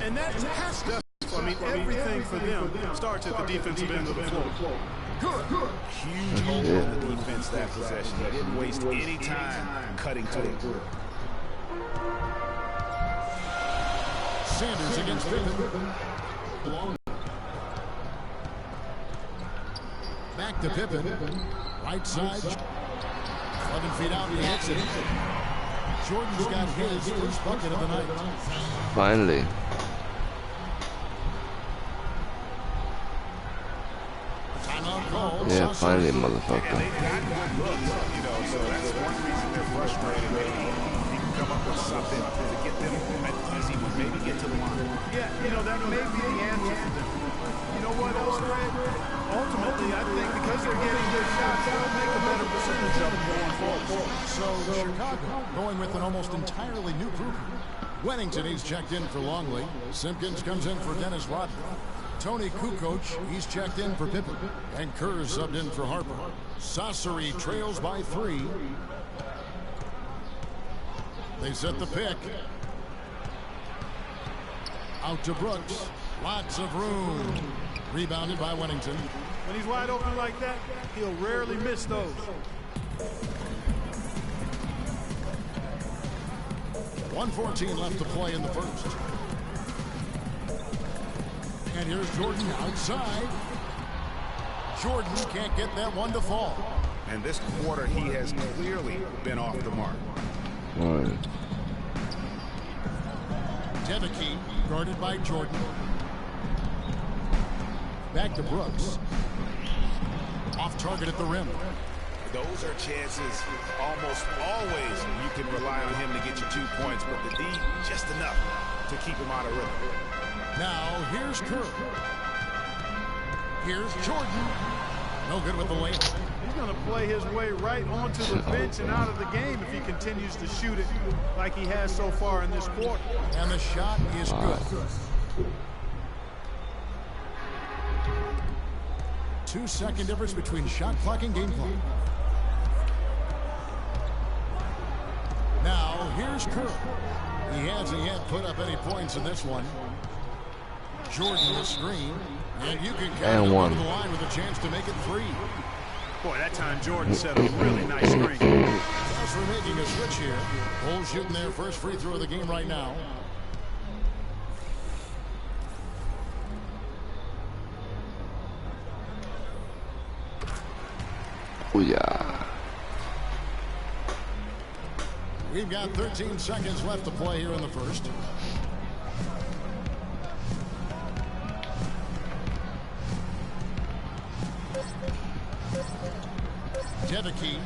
And that has to, I mean, everything for them starts at the defensive end of the floor. Good. Huge hold on the defense that possession. They didn't waste any time cutting to it. Sanders against Pippen. Back to Pippen. Right side. 11 feet out, he hits it. Jordan's got his first bucket of the night. Finally. Yeah, finally, motherfucker. And they got good looks, you know, so that's one reason they're frustrated. Maybe he can come up with something to get them an easy one, maybe get to the line. Yeah, you know, that may be the answer for them. You know what else, Greg? Ultimately, I think because they're getting good shots, they'll make a better percentage of them going forward. So Chicago going with an almost entirely new group. Wennington, he's checked in for Longley. Simpkins comes in for Dennis Rodman. Tony Kukoc, he's checked in for Pippen. And Kerr subbed in for Harper. Sassari trails by 3. They set the pick. Out to Brooks. Lots of room. Rebounded by Wennington. When he's wide open like that, he'll rarely miss those. .114 left to play in the first. And here's Jordan outside. Jordan can't get that one to fall. And this quarter, he has clearly been off the mark. Deveke guarded by Jordan. Back to Brooks. Off target at the rim. Those are chances almost always you can rely on him to get you 2 points, but the D, just enough to keep him out of rhythm. Now, here's Kerr. Here's Jordan. No good with the layup. He's going to play his way right onto the bench and out of the game if he continues to shoot it like he has so far in this quarter. And the shot is good. 2-second difference between shot clock and game clock. Now, here's Kerr. He hasn't yet put up any points in this one. Jordan the screen, and you can count him on the line with a chance to make it 3. Boy, that time Jordan set a really nice screen. As we're making a switch here, Bulls shooting their first free throw of the game right now. Oh yeah. We've got 13 seconds left to play here in the first. Deveke.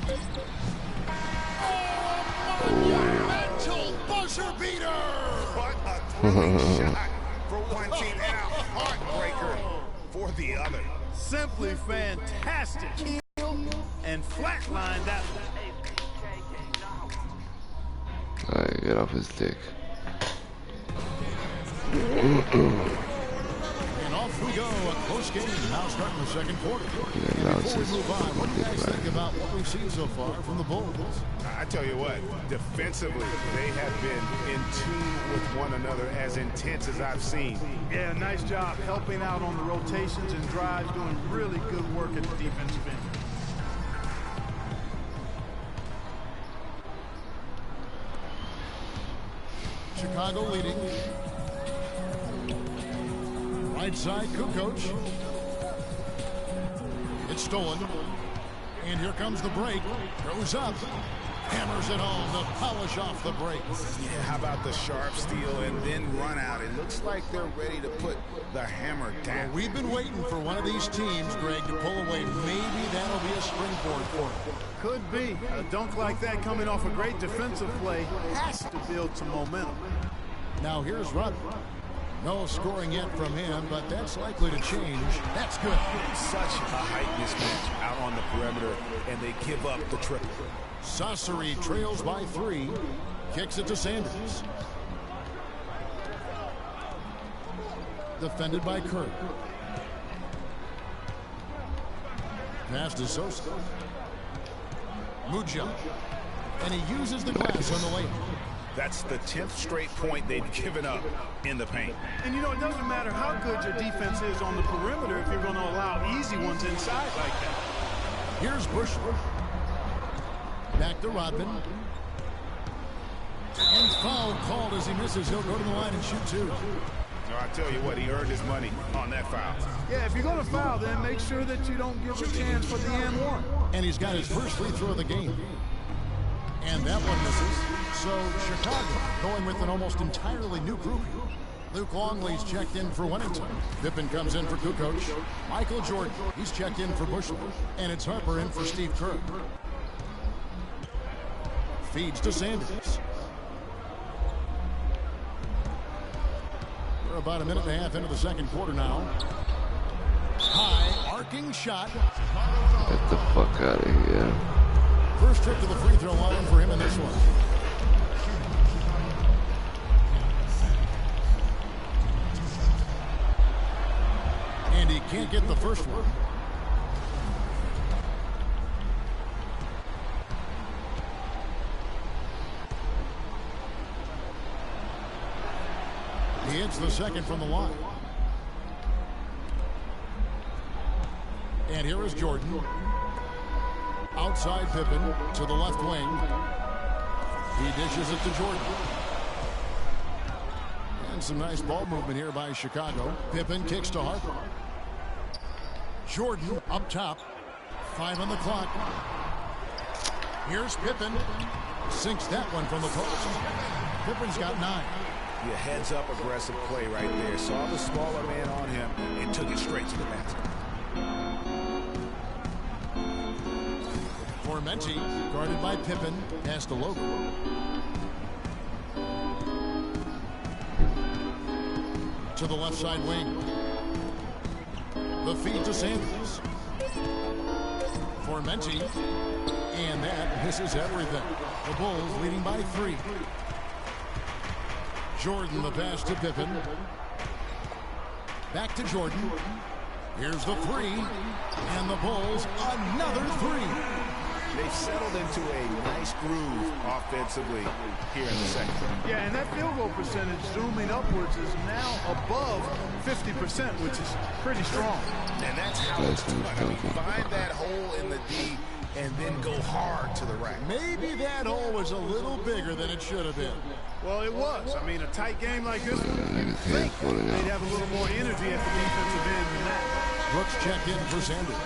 Oh, monumental buzzer beater! What a thrilling shot for one team and a heartbreaker for the other. Simply fantastic. And flatline that one. Alright, get off his dick. And off we go. A close game. Now starting the second quarter. Before we move on, what do you guys think about what we've seen so far from the Bulls? I tell you what, defensively, they have been in tune with one another as intense as I've seen. Yeah, nice job helping out on the rotations and drives, doing really good work at the defensive end. Chicago leading. Right side, Kukoc. It's stolen. And here comes the break. Goes up. Hammers it home to polish off the break. Yeah, how about the sharp steal and then run out? It looks like they're ready to put the hammer down. Well, we've been waiting for one of these teams, Greg, to pull away. Maybe that'll be a springboard for them. Could be. A dunk like that coming off a great defensive play has to build some momentum. Now here's Rodman. No scoring yet from him, but that's likely to change. That's good. Such a height mismatch out on the perimeter, and they give up the triple. Sassari trails by 3. Kicks it to Sanders. Defended by Kerr. Pass to Sosa. Muja. And he uses the glass on the layup. That's the 10th straight point they've given up in the paint. And you know, it doesn't matter how good your defense is on the perimeter if you're going to allow easy ones inside like that. Here's Bushwick. Back to Rodman. And foul called as he misses. He'll go to the line and shoot two. No, I tell you what, he earned his money on that foul. Yeah, if you're going to foul, then make sure that you don't give a chance for the and one. And he's got his first free throw of the game. And that one misses. So Chicago going with an almost entirely new group. Luke Longley's checked in for Wennington. Pippen comes in for Kukoc. Michael Jordan, he's checked in for Bushwick. And it's Harper in for Steve Kerr. Feeds to Sanders. We're about a minute and a half into the second quarter now. High arcing shot. Get the fuck out of here. First trip to the free throw line for him in this one. And he can't get the first one. He hits the second from the line. And here is Jordan. Outside Pippen to the left wing. He dishes it to Jordan. And some nice ball movement here by Chicago. Pippen kicks to Harper. Jordan up top. 5 on the clock. Here's Pippen. Sinks that one from the post. Pippen's got 9. Yeah, heads-up aggressive play right there. Saw the smaller man on him and took it straight to the basket. Formenti, guarded by Pippen, past the logo. To the left side wing. The feed to Sanders. Formenti, and that misses everything. The Bulls leading by 3. Jordan, the pass to Pippen. Back to Jordan. Here's the 3. And the Bulls, another 3. They've settled into a nice groove offensively here in the second. Yeah, and that field goal percentage zooming upwards is now above 50%, which is pretty strong. And that's how it's done. I mean, find that hole in the D and then go hard to the rack. Maybe that hole was a little bigger than it should have been. Well, it was. I mean, a tight game like this one, you'd think they'd have a little more energy at the defensive end than that. Brooks checked in for Sanders.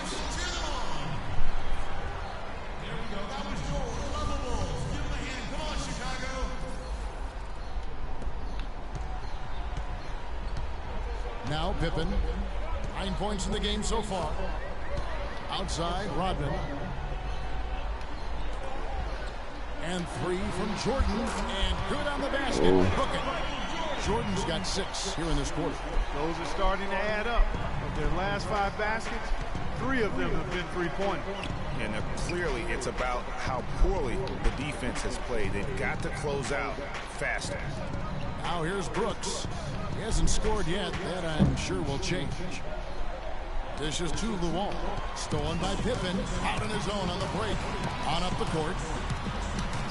Now Pippen, 9 points in the game so far. Outside, Rodman. And 3 from Jordan, and good on the basket. Hook it. Jordan's got 6 here in this quarter. Those are starting to add up. Of their last 5 baskets, 3 of them have been three-pointers. And clearly it's about how poorly the defense has played. They've got to close out faster. Now here's Brooks. He hasn't scored yet. That I'm sure will change. Dishes to the wall. Stolen by Pippen. Out on his own on the break. On up the court.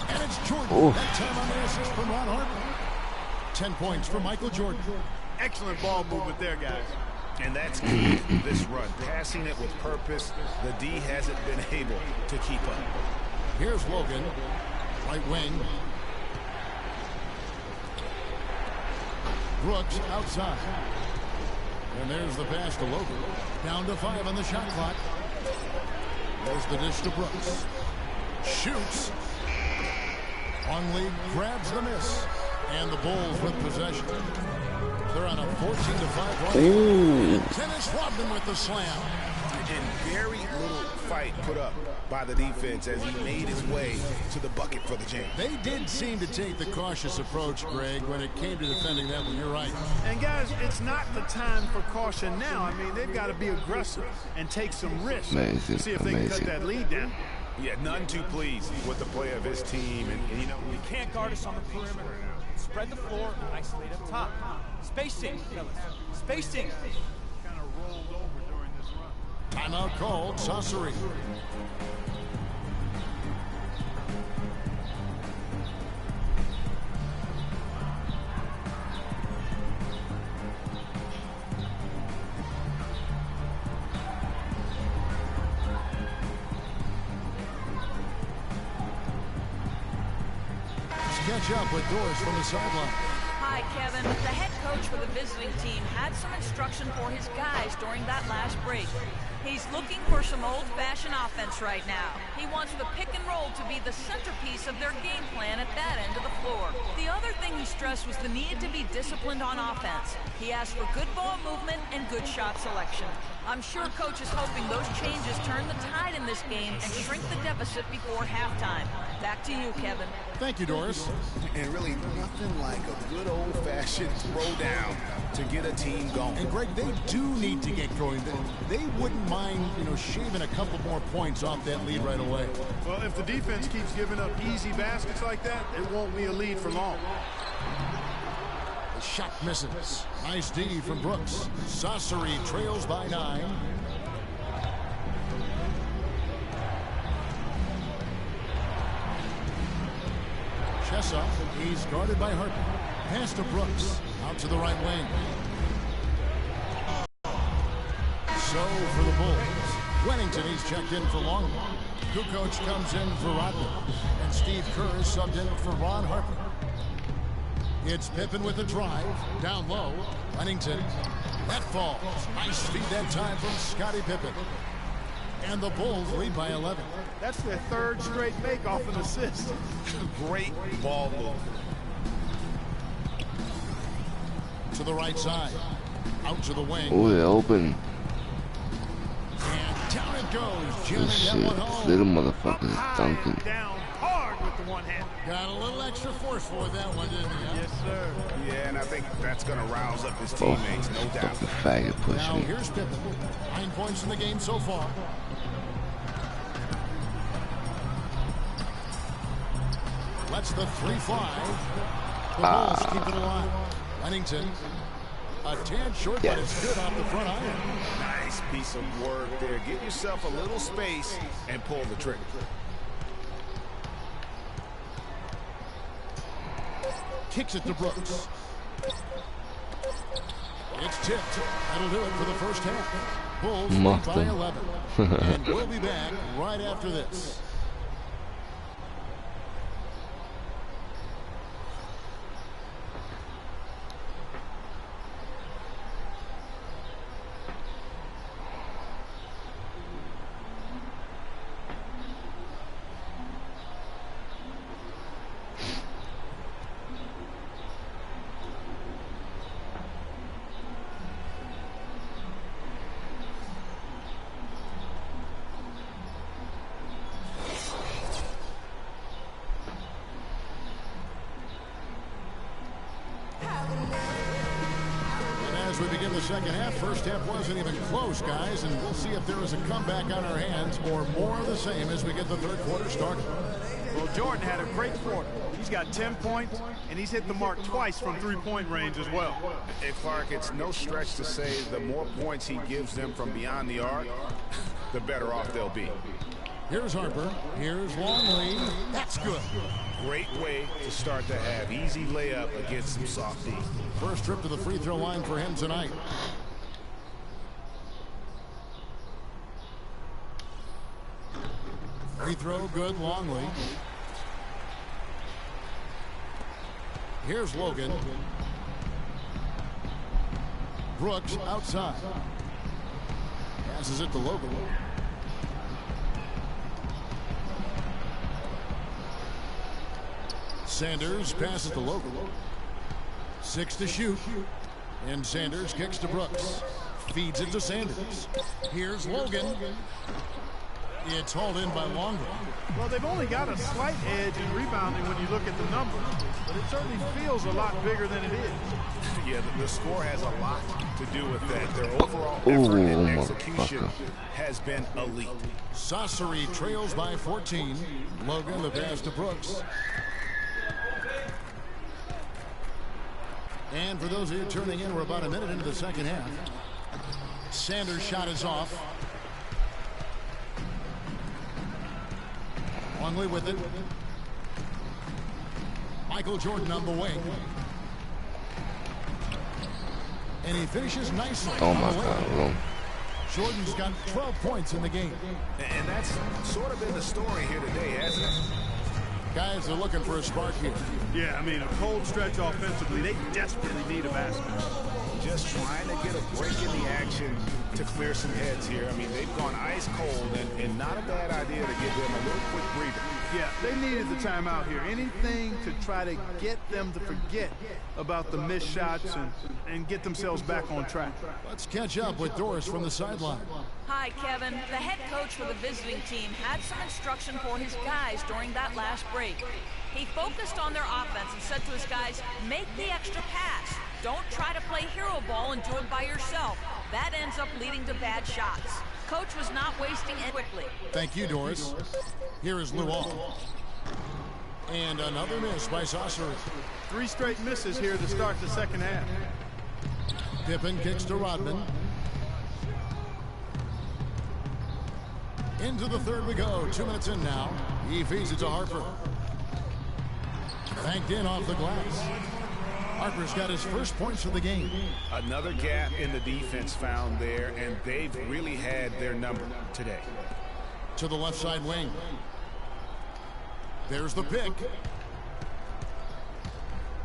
And it's Jordan. That time on the assist from Ron Harper. 10 points for Michael Jordan. Excellent ball movement there, guys. And that's key to this run. Passing it with purpose. The D hasn't been able to keep up. Here's Logan. Right wing. Brooks outside. And there's the pass to Logan. Down to 5 on the shot clock. There's the dish to Brooks. Shoots. Longley grabs the miss. And the Bulls with possession. They're on a 14-5 run. Dennis Rodman with the slam. And very little fight put up by the defense as he made his way to the bucket for the jam. They did seem to take the cautious approach, Greg, when it came to defending that one. You're right. And guys, it's not the time for caution now. I mean, they've got to be aggressive and take some risks to see if they can cut that lead down. Yeah, none too pleased with the play of his team. And you know, you can't guard us on the perimeter. Spread the floor and isolate up top. Spacing, fellas. Spacing. Kind of rolled over during this run. Timeout called. Saucery. catch up with Doris from the sideline. Hi, Kevin. The head coach for the visiting team had some instruction for his guys during that last break. He's looking for some old-fashioned offense right now. He wants the pick and roll to be the centerpiece of their game plan at that end of the floor. The other thing he stressed was the need to be disciplined on offense. He asked for good ball movement and good shot selection. I'm sure Coach is hoping those changes turn the tide in this game and shrink the deficit before halftime. Back to you, Kevin. Thank you, Doris. And really nothing like a good old-fashioned throwdown to get a team going. And Greg, they do need to get going. They wouldn't mind, shaving a couple more points off that lead right away. Well, if the defense keeps giving up easy baskets like that, it won't be a lead for long. The shot misses. Nice D from Brooks. Saucery trails by 9. Chessa, he's guarded by Harper. Pass to Brooks. Out to the right wing. So for the Bulls. Wennington, he's checked in for Longley. Kukoc comes in for Rodman. And Steve Kerr is subbed in for Ron Harper. It's Pippen with a drive. Down low. Wennington. That falls. Nice feed that time from Scottie Pippen. And the Bulls lead by 11. That's their third straight make off an assist. Great ball move. To the right side. Out to the wing. Oh, they're open. And down it goes. This Jamming shit, that one home. little motherfucker is dunking. Down hard with the one hand. Got a little extra forceful with that one, didn't he? Yes, sir. Yeah, and I think that's going to rouse up his Both teammates, no doubt. fucking faggot Now pushing. here's Pippen. 9 points in the game so far. Lets the 3 fly. The Bulls keep it alive. Wennington. A tad short, but it's good off the front iron. Nice piece of work there. Give yourself a little space and pull the trigger. Kicks it to Brooks. It's tipped. That'll do it for the first half. Bulls lead by 11. And we'll be back right after this. As we begin the second half, first half wasn't even close, guys, and we'll see if there is a comeback on our hands or more of the same as we get the third quarter started. Well, Jordan had a great quarter. He's got 10 points, and he's hit the mark twice from three-point range as well. And Clark, it's no stretch to say the more points he gives them from beyond the arc, the better off they'll be. Here's Harper. Here's Longley. That's good. Great way to start the half. Easy layup against some soft D. First trip to the free throw line for him tonight. Free throw, good, Longley. Here's Logan. Brooks outside. Passes it to Logan. Sanders passes to Logan. 6 to shoot. And Sanders kicks to Brooks. Feeds it to Sanders. Here's Logan. It's hauled in by Longley. Well, they've only got a slight edge in rebounding when you look at the numbers, but it certainly feels a lot bigger than it is. Yeah, the score has a lot to do with that. Their overall effort and execution has been elite. Saucery trails by 14. Logan, the pass to Brooks. And for those of you tuning in, we're about a minute into the second half. Sanders' shot is off. Longley with it. Michael Jordan on the wing. And he finishes nicely. Oh my God. Jordan's got 12 points in the game. And that's sort of been the story here today, hasn't it? Guys are looking for a spark here. Yeah, I mean, a cold stretch offensively, they desperately need a basket. Just trying to get a break in the action to clear some heads here. I mean, they've gone ice cold, and not a bad idea to give them a little quick breather. Yeah, they needed the timeout here. Anything to try to get them to forget about the missed shots and get themselves back on track. Let's catch up with Doris from the sideline. Hi, Kevin. The head coach for the visiting team had some instruction for his guys during that last break. He focused on their offense and said to his guys, make the extra pass. Don't try to play hero ball and do it by yourself. That ends up leading to bad shots. Coach was not wasting it quickly. Thank you, Doris. Here is SUUWOOO. And another miss by Saucery. 3 straight misses here to start the second half. Pippen kicks to Rodman. Into the third we go. 2 minutes in now. He feeds it to Harper. Banked in off the glass. Harper's got his first points of the game. Another gap in the defense found there, and they've really had their number today. To the left side wing. There's the pick.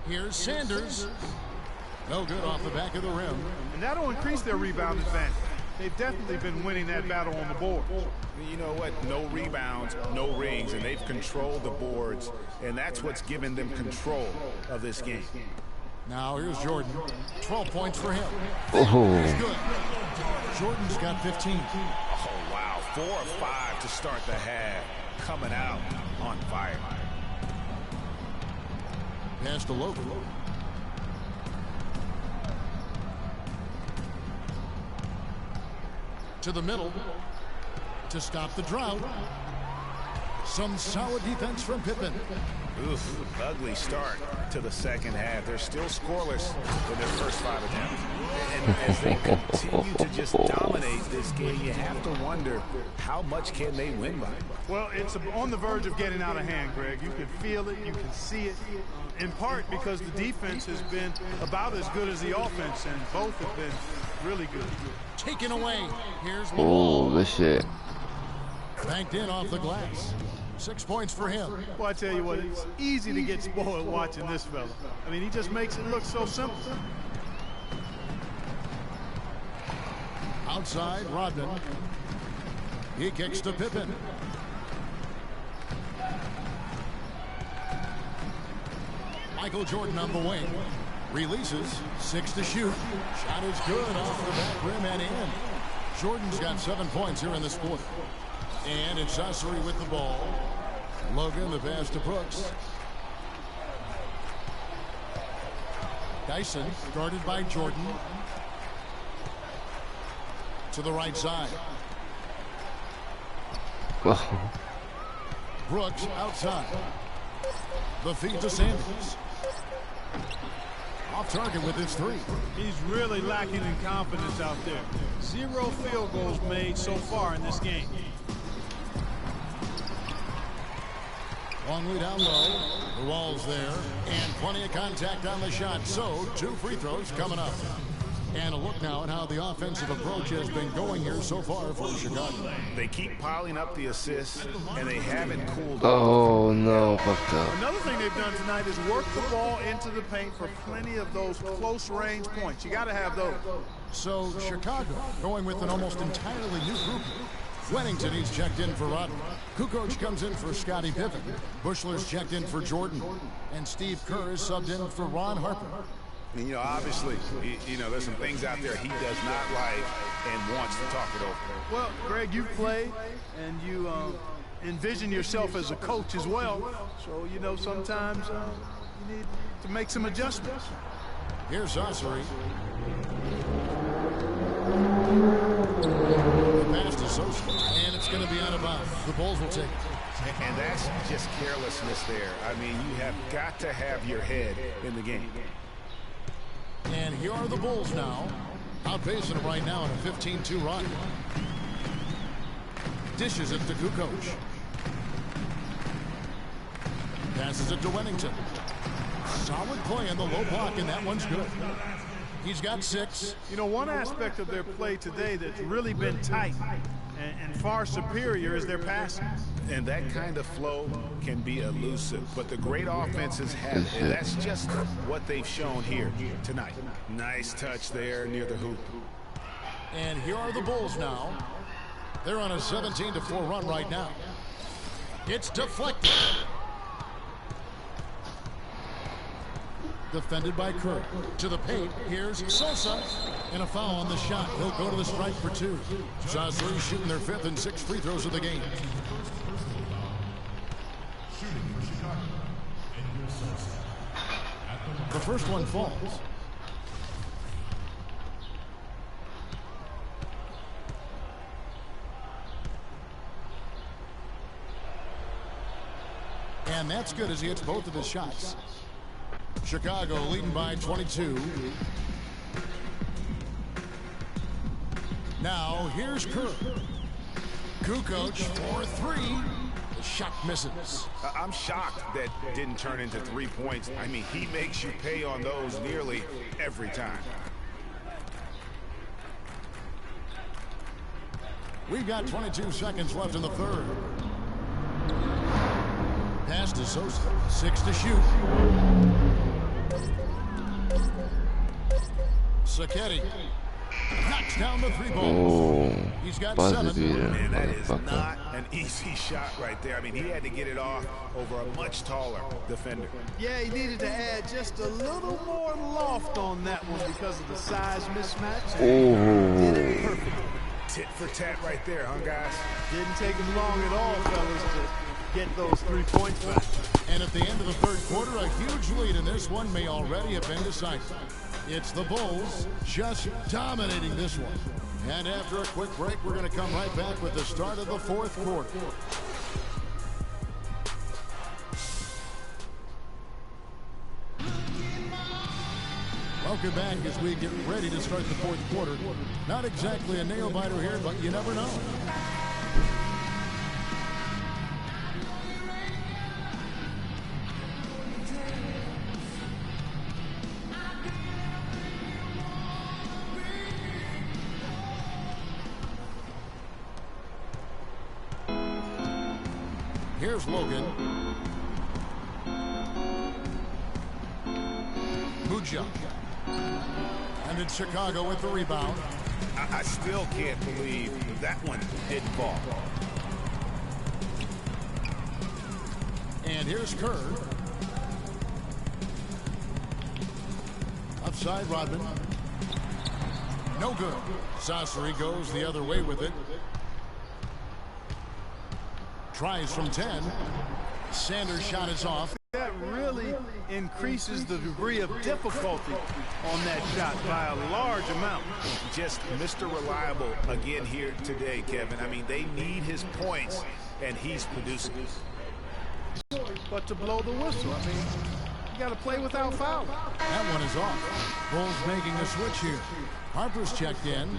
Here's Sanders. No good off the back of the rim. And that'll increase their rebound advantage. They've definitely been winning that battle on the board. You know what? No rebounds, no rings, and they've controlled the boards, and that's what's given them control of this game. Now here's Jordan. 12 points for him. Oh. He's good. Jordan's got 15. Oh, wow. 4 of 5 to start the half. Coming out on fire. Pass to Logan. To the middle to stop the drought. Some solid defense from Pippen. Oof, ugly start to the second half. They're still scoreless in their first 5 attempts. And as they continue to just dominate this game, you have to wonder how much can they win by. Well, it's on the verge of getting out of hand, Greg. You can feel it, you can see it, in part because the defense has been about as good as the offense, and both have been really good. Taken away. Here's Oh, LeBron. good shit. Banked in off the glass. 6 points for him. Well, I tell you what, it's easy to get spoiled watching this fella. I mean, he just makes it look so simple. Outside, Rodman. He kicks to Pippen. Michael Jordan on the wing. Releases. 6 to shoot. Shot is good off the back rim and in. Jordan's got 7 points here in this quarter. And it's Saucery with the ball. Logan, the pass to Brooks. Dyson, guarded by Jordan. To the right side. Oh. Brooks outside. The feed to Sanders. Off target with his 3. He's really lacking in confidence out there. 0 field goals made so far in this game. Longley down low. The wall's there. And plenty of contact on the shot. So 2 free throws coming up. And a look now at how the offensive approach has been going here so far for Chicago. They keep piling up the assists, and they haven't cooled off. Oh no, fucked up. Another thing they've done tonight is work the ball into the paint for plenty of those close-range points. You got to have those. So Chicago going with an almost entirely new group. Wennington, he's checked in for Rodman. Kukoc comes in for Scottie Pippen. Bushler's checked in for Jordan. And Steve Kerr is subbed in for Ron Harper. And, you know, obviously, you know, there's some things out there he does not like and wants to talk it over. Well, Greg, you've played, and you envision yourself as a coach as well. So, you know, sometimes you need to make some adjustments. Here's Saucery. The pass to Sosa, and it's going to be out of bounds. The Bulls will take it. And that's just carelessness there. I mean, you have got to have your head in the game. And here are the Bulls now, outpacing them right now in a 15-2 run. Dishes it to Kukoc. Passes it to Wennington. Solid play in the low block, and that one's good. He's got 6. You know, one aspect of their play today that's really been tight and far superior is their passing. And that kind of flow can be elusive, but the great offenses have it, and that's just what they've shown here tonight. Nice touch there near the hoop. And here are the Bulls now. They're on a 17-4 run right now. It's deflected. Defended by Curry. To the paint, here's Sosa. And a foul on the shot. He'll go to the stripe for 2. SUUUWOO shooting their 5th and 6th free throws of the game. The first one falls. And that's good as he hits both of his shots. Chicago leading by 22. Now here's Curry. Kukoc for 3. The shot misses. I'm shocked that didn't turn into 3 points. I mean, he makes you pay on those nearly every time. We've got 22 seconds left in the third. Pass to Sosa. 6 to shoot. Sacchetti knocks down the 3-ball. He's got 7. Man, that is not an easy shot right there. I mean, he had to get it off over a much taller defender. Yeah, he needed to add just a little more loft on that one because of the size mismatch. Did it perfectly. Tit for tat right there, huh, guys? Didn't take him long at all, fellas, to get those 3 points back. And at the end of the third quarter, a huge lead in this one may already have been decided. It's the Bulls just dominating this one. And after a quick break, we're going to come right back with the start of the fourth quarter. Welcome back as we get ready to start the fourth quarter. Not exactly a nail-biter here, but you never know. Here's Logan. Bushwick. And it's Chicago with the rebound. I still can't believe that one didn't fall. And here's Kerr. Upside Rodman. No good. Sasori goes the other way with it. Tries from 10. Sanders' shot is off. That really increases the degree of difficulty on that shot by a large amount. Just Mr. Reliable again here today, Kevin. I mean, they need his points, and he's producing. But to blow the whistle, I mean, you got to play without fouling. That one is off. Bulls making a switch here. Harper's checked in.